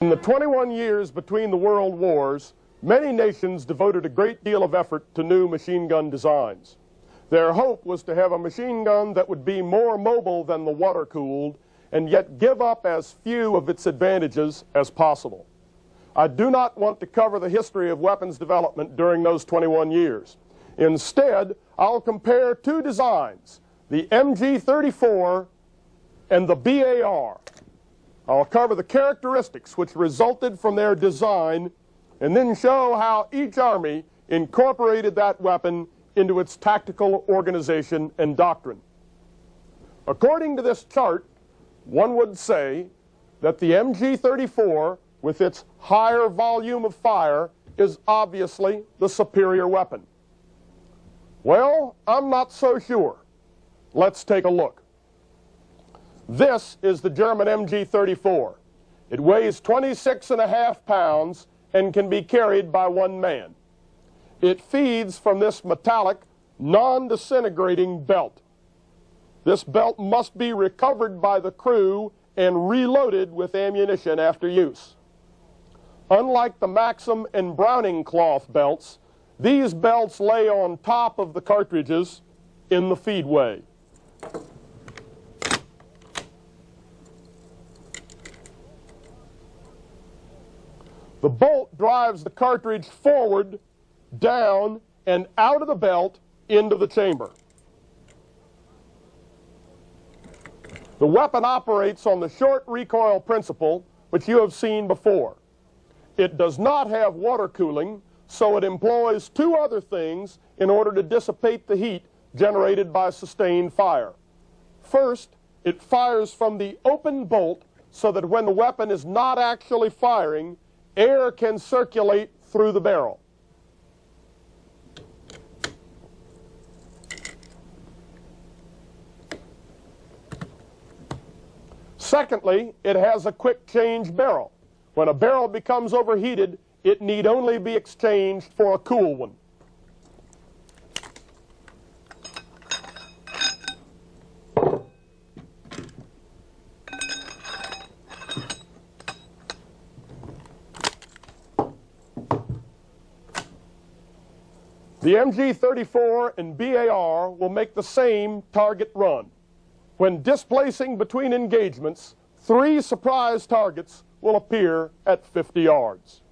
In the 21 years between the world wars, many nations devoted a great deal of effort to new machine gun designs. Their hope was to have a machine gun that would be more mobile than the water-cooled and yet give up as few of its advantages as possible. I do not want to cover the history of weapons development during those 21 years. Instead, I'll compare two designs, the MG34 and the BAR. I'll cover the characteristics which resulted from their design and then show how each army incorporated that weapon into its tactical organization and doctrine. According to this chart, one would say that the MG34, with its higher volume of fire, is obviously the superior weapon. Well, I'm not so sure. Let's take a look. This is the German MG34. It weighs 26.5 pounds and can be carried by one man. It feeds from this metallic, non-disintegrating belt. This belt must be recovered by the crew and reloaded with ammunition after use. Unlike the Maxim and Browning cloth belts, these belts lay on top of the cartridges in the feedway. The bolt drives the cartridge forward, down, and out of the belt into the chamber. The weapon operates on the short recoil principle, which you have seen before. It does not have water cooling, so it employs two other things in order to dissipate the heat generated by sustained fire. First, it fires from the open bolt so that when the weapon is not actually firing, air can circulate through the barrel. Secondly, it has a quick change barrel. When a barrel becomes overheated, it need only be exchanged for a cool one. The MG34 and BAR will make the same target run. When displacing between engagements, 3 surprise targets will appear at 50 yards.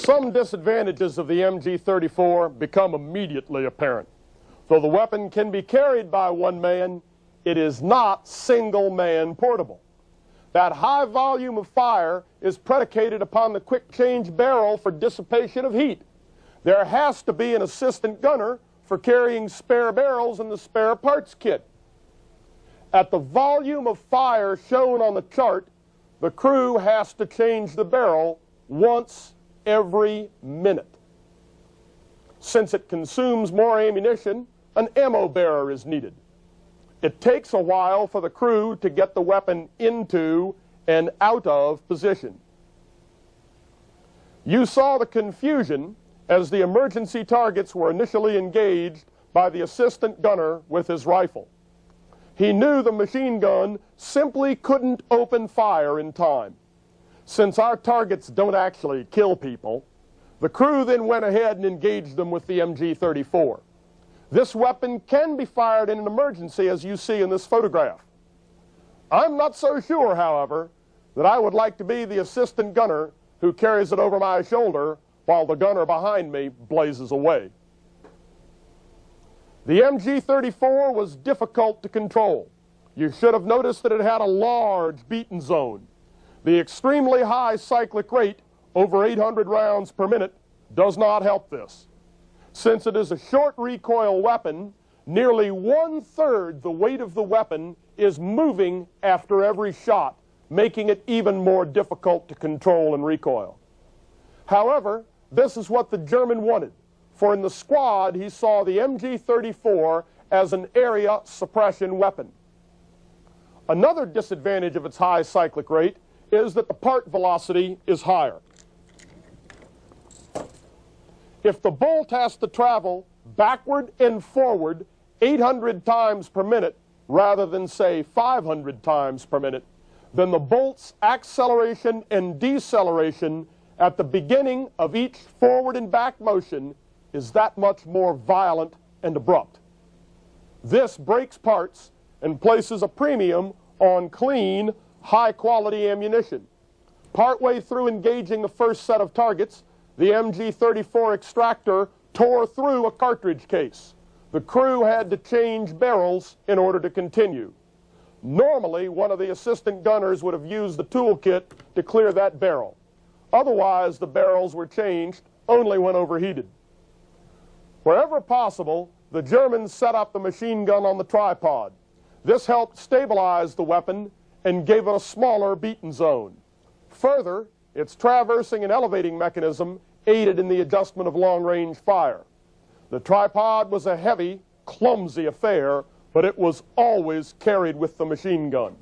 Some disadvantages of the MG-34 become immediately apparent. Though the weapon can be carried by one man, it is not single-man portable. That high volume of fire is predicated upon the quick-change barrel for dissipation of heat. There has to be an assistant gunner for carrying spare barrels in the spare parts kit. At the volume of fire shown on the chart, the crew has to change the barrel once every minute. Since it consumes more ammunition, an ammo bearer is needed. It takes a while for the crew to get the weapon into and out of position. You saw the confusion as the emergency targets were initially engaged by the assistant gunner with his rifle. He knew the machine gun simply couldn't open fire in time. Since our targets don't actually kill people, the crew then went ahead and engaged them with the MG-34. This weapon can be fired in an emergency, as you see in this photograph. I'm not so sure, however, that I would like to be the assistant gunner who carries it over my shoulder while the gunner behind me blazes away. The MG-34 was difficult to control. You should have noticed that it had a large beaten zone. The extremely high cyclic rate, over 800 rounds per minute, does not help this. Since it is a short recoil weapon, nearly 1/3 the weight of the weapon is moving after every shot, making it even more difficult to control and recoil. However, this is what the German wanted, for in the squad he saw the MG-34 as an area suppression weapon. Another disadvantage of its high cyclic rate is that the part velocity is higher. If the bolt has to travel backward and forward 800 times per minute rather than, say, 500 times per minute, then the bolt's acceleration and deceleration at the beginning of each forward and back motion is that much more violent and abrupt. This breaks parts and places a premium on clean, high-quality ammunition. Partway through engaging the first set of targets, the MG-34 extractor tore through a cartridge case. The crew had to change barrels in order to continue. Normally, one of the assistant gunners would have used the toolkit to clear that barrel. Otherwise, the barrels were changed only when overheated. Wherever possible, the Germans set up the machine gun on the tripod. This helped stabilize the weapon and gave it a smaller beaten zone. Further, its traversing and elevating mechanism aided in the adjustment of long-range fire. The tripod was a heavy, clumsy affair, but it was always carried with the machine gun.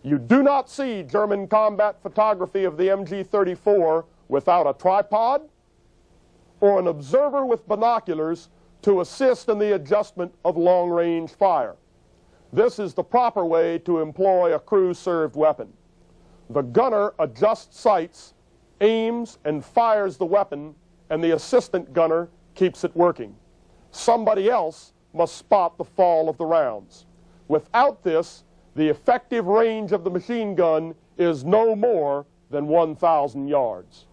You do not see German combat photography of the MG-34 without a tripod or an observer with binoculars to assist in the adjustment of long-range fire. This is the proper way to employ a crew-served weapon. The gunner adjusts sights, aims, and fires the weapon, and the assistant gunner keeps it working. Somebody else must spot the fall of the rounds. Without this, the effective range of the machine gun is no more than 1,000 yards.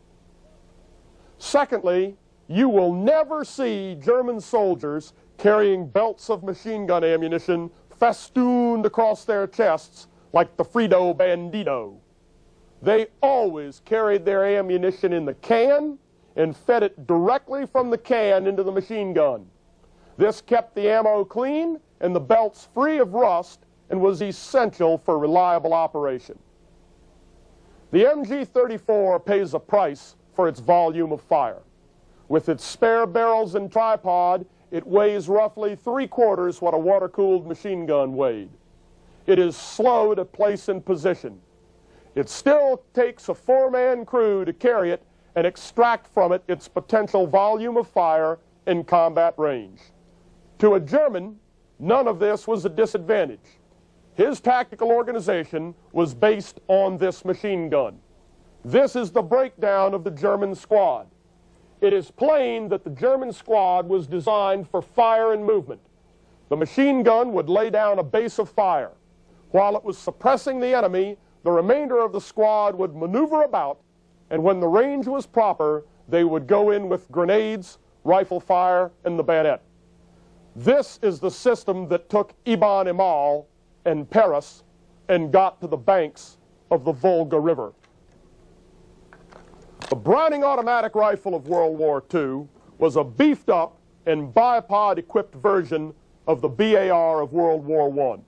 Secondly, you will never see German soldiers carrying belts of machine gun ammunition festooned across their chests like the Frito Bandito. They always carried their ammunition in the can and fed it directly from the can into the machine gun. This kept the ammo clean and the belts free of rust and was essential for reliable operation. The MG-34 pays a price for its volume of fire. With its spare barrels and tripod, it weighs roughly 3/4 what a water-cooled machine gun weighed. It is slow to place in position. It still takes a 4-man crew to carry it and extract from it its potential volume of fire and combat range. To a German, none of this was a disadvantage. His tactical organization was based on this machine gun. This is the breakdown of the German squad. It is plain that the German squad was designed for fire and movement. The machine gun would lay down a base of fire. While it was suppressing the enemy, the remainder of the squad would maneuver about, and when the range was proper, they would go in with grenades, rifle fire, and the bayonet. This is the system that took Ibn Emal and Paris and got to the banks of the Volga River. The Browning automatic rifle of World War II was a beefed up and bipod-equipped version of the BAR of World War I.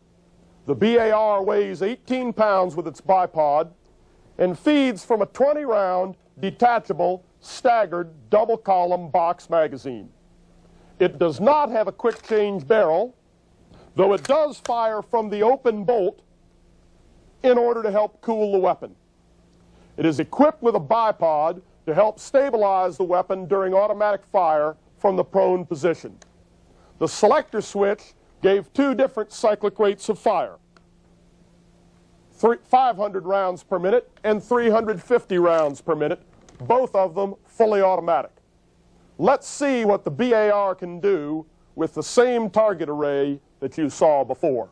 The BAR weighs 18 pounds with its bipod and feeds from a 20-round, detachable, staggered, double-column box magazine. It does not have a quick-change barrel, though it does fire from the open bolt in order to help cool the weapon. It is equipped with a bipod to help stabilize the weapon during automatic fire from the prone position. The selector switch gave two different cyclic rates of fire, 500 rounds per minute and 350 rounds per minute, both of them fully automatic. Let's see what the BAR can do with the same target array that you saw before.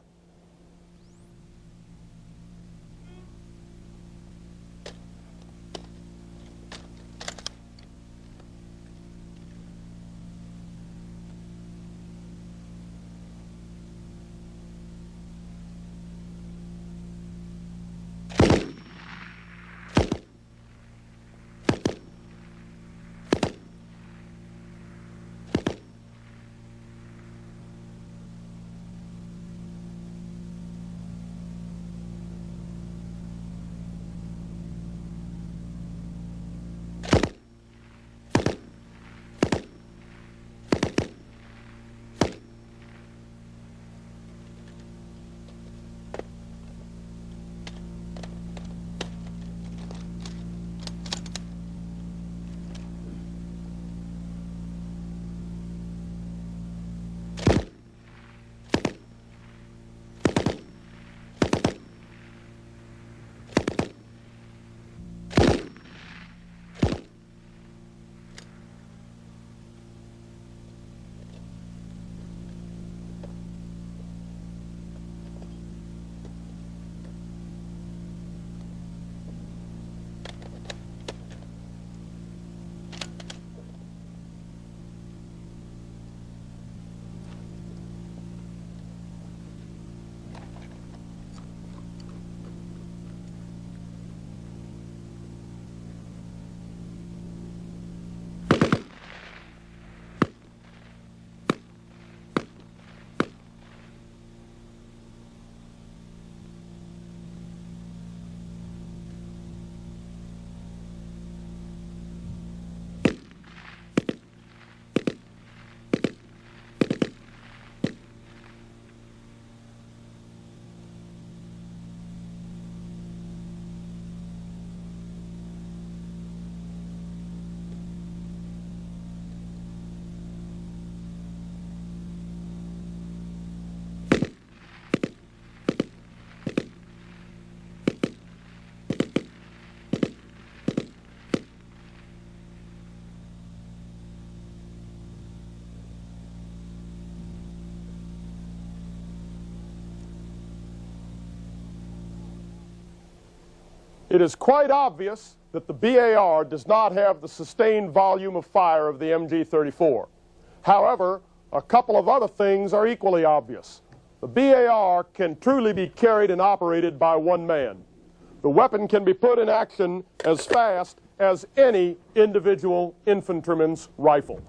It is quite obvious that the BAR does not have the sustained volume of fire of the MG34. However, a couple of other things are equally obvious. The BAR can truly be carried and operated by one man. The weapon can be put in action as fast as any individual infantryman's rifle.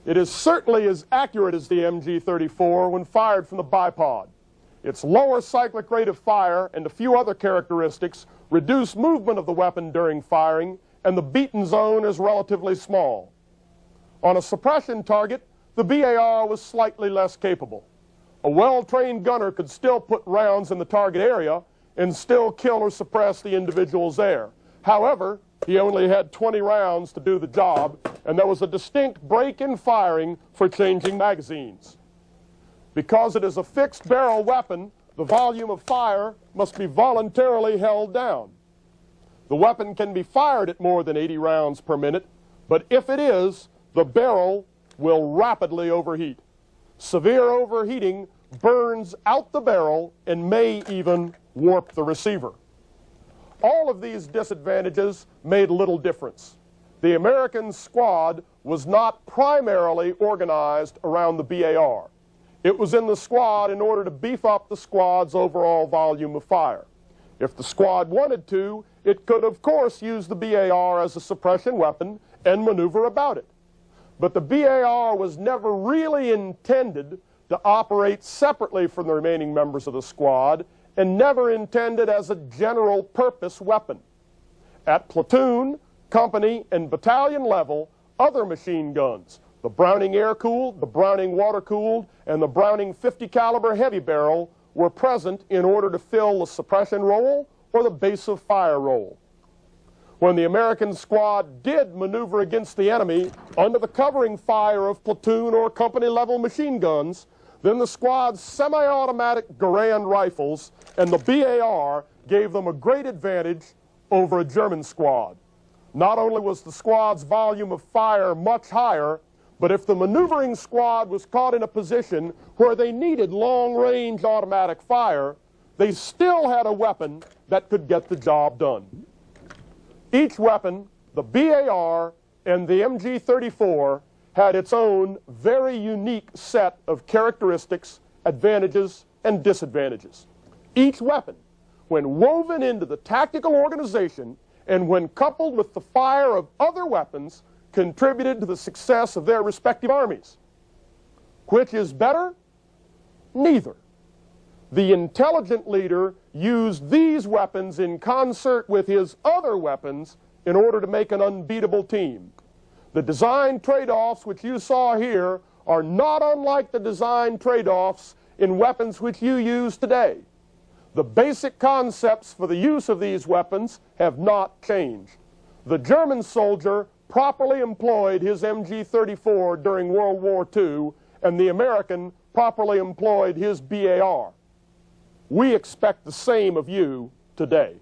It is certainly as accurate as the MG34 when fired from the bipod. Its lower cyclic rate of fire and a few other characteristics reduce movement of the weapon during firing, and the beaten zone is relatively small. On a suppression target, the BAR was slightly less capable. A well-trained gunner could still put rounds in the target area and still kill or suppress the individuals there. However, he only had 20 rounds to do the job, and there was a distinct break in firing for changing magazines. Because it is a fixed barrel weapon, the volume of fire must be voluntarily held down. The weapon can be fired at more than 80 rounds per minute, but if it is, the barrel will rapidly overheat. Severe overheating burns out the barrel and may even warp the receiver. All of these disadvantages made little difference. The American squad was not primarily organized around the BAR. It was in the squad in order to beef up the squad's overall volume of fire. If the squad wanted to, it could of course use the BAR as a suppression weapon and maneuver about it. But the BAR was never really intended to operate separately from the remaining members of the squad and never intended as a general purpose weapon. At platoon, company, and battalion level, other machine guns, the Browning air-cooled, the Browning water-cooled, and the Browning 50 caliber heavy barrel were present in order to fill the suppression role or the base of fire role. When the American squad did maneuver against the enemy under the covering fire of platoon or company level machine guns, then the squad's semi-automatic Garand rifles and the BAR gave them a great advantage over a German squad. Not only was the squad's volume of fire much higher, but if the maneuvering squad was caught in a position where they needed long-range automatic fire, they still had a weapon that could get the job done. Each weapon, the BAR and the MG-34, had its own very unique set of characteristics, advantages, and disadvantages. Each weapon, when woven into the tactical organization and when coupled with the fire of other weapons, contributed to the success of their respective armies. Which is better? Neither. The intelligent leader used these weapons in concert with his other weapons in order to make an unbeatable team. The design trade-offs which you saw here are not unlike the design trade-offs in weapons which you use today. The basic concepts for the use of these weapons have not changed. The German soldier properly employed his MG-34 during World War II, and the American properly employed his BAR. We expect the same of you today.